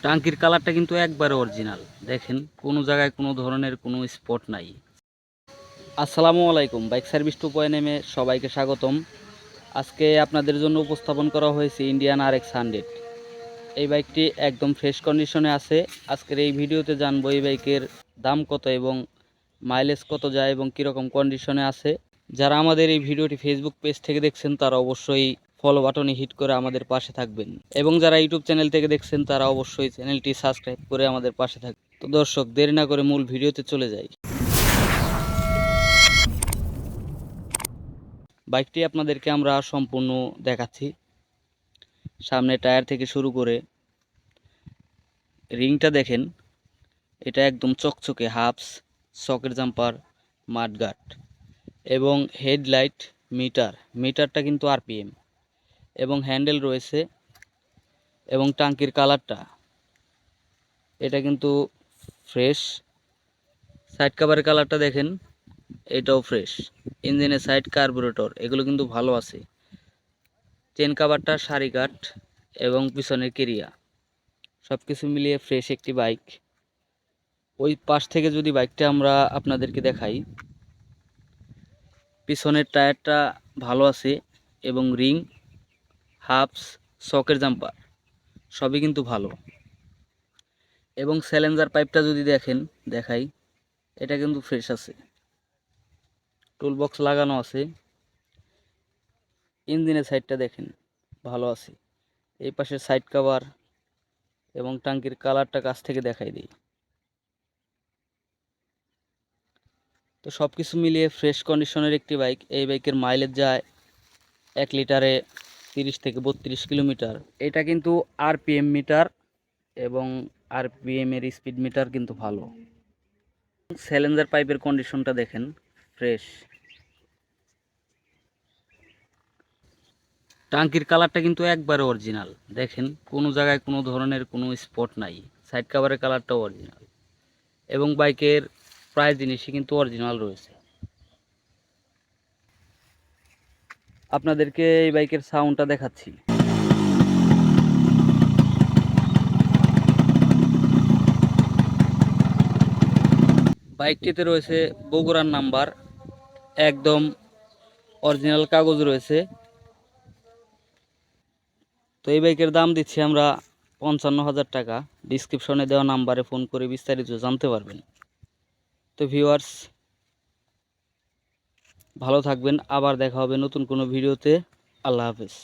টাঙ্কির কালারটা কিন্তু একবারে অরিজিনাল। দেখেন কোনো জায়গায় কোনো ধরনের কোনো স্পট নাই। আসসালামু আলাইকুম, বাইক সার্ভিস 2.0 সবাইকে স্বাগতম। আজকে আপনাদের জন্য উপস্থাপন করা হয়েছে ইন্ডিয়ান RX 100। এই বাইকটি একদম ফ্রেশ কন্ডিশনে আছে। আজকের এই ভিডিওতে জানবো এই বাইকের দাম কত এবং মাইলেজ কত যায় এবং কীরকম কন্ডিশনে আছে। যারা আমাদের এই ভিডিওটি ফেসবুক পেজ থেকে দেখছেন তারা অবশ্যই ফলো বাটনে হিট করে আমাদের পাশে থাকবেন, এবং যারা ইউটিউব চ্যানেল থেকে দেখছেন তারা অবশ্যই চ্যানেলটি সাবস্ক্রাইব করে আমাদের পাশে থাকবেন। তো দর্শক, দেরি না করে মূল ভিডিওতে চলে যাই। বাইকটি আপনাদেরকে আমরা সম্পূর্ণ দেখাচ্ছি, সামনে টায়ার থেকে শুরু করে রিংটা দেখেন, এটা একদম চকচকে হাফস, সকেট জাম্পার, মাডগার্ড এবং হেডলাইট, মিটারটা কিন্তু আরপিএম এবং হ্যান্ডেল রয়েছে। এবং টাঙ্কির কালারটা এটা কিন্তু ফ্রেশ। সাইড কাভারের কালারটা দেখেন, এটাও ফ্রেশ। ইঞ্জিনের সাইড কার্বুরেটর এগুলো কিন্তু ভালো আছে। চেন কাভারটা সারি কাট এবং পিছনের কেরিয়া সব কিছু মিলিয়ে ফ্রেশ একটি বাইক। ওই পাশ থেকে যদি বাইকটা আমরা আপনাদেরকে দেখাই, পিছনের টায়ারটা ভালো আছে এবং রিং, হাফস, সকের জাম্পার সবই কিন্তু ভালো। এবং স্যালেঞ্জার পাইপটা যদি দেখাই, এটা কিন্তু ফ্রেশ আছে, টুল বক্স লাগানো আছে। ইঞ্জিনের সাইডটা দেখেন, ভালো আছে। এই পাশে সাইড কভার এবং টাঙ্কির কালারটা কাছ থেকে দেখাই দিই। তো সব কিছু মিলিয়ে ফ্রেশ কন্ডিশনের একটি বাইক। এই বাইকের মাইলেজ যায় 1 লিটারে 30 থেকে 32 কিলোমিটার। এটা কিন্তু আরপিএম মিটার এবং আরপিএম এর স্পিড মিটার কিন্তু ভালো। স্যালেঞ্জার পাইপের কন্ডিশনটা দেখেন, ফ্রেশ। টাঙ্কির কালারটা কিন্তু একবারে অরিজিনাল। দেখেন কোনো জায়গায় কোনো ধরনের কোনো স্পট নাই। সাইড কাভারের কালারটাও অরিজিনাল এবং বাইকের প্রায় জিনিসই কিন্তু অরিজিনাল রয়েছে। আপনাদেরকে এই বাইকের সাউন্ডটা দেখাচ্ছি। বাইকটিতে রয়েছে বগুড়ার নাম্বার, একদম অরিজিনাল কাগজ রয়েছে। তো এই বাইকের দাম দিচ্ছি আমরা 55,000 টাকা। ডিসক্রিপশনে দেওয়া নাম্বারে ফোন করে বিস্তারিত জানতে পারবেন। তো ভিউয়ার্স, ভালো থাকবেন, আবার দেখা হবে নতুন কোনো ভিডিওতে। আল্লাহ হাফেজ।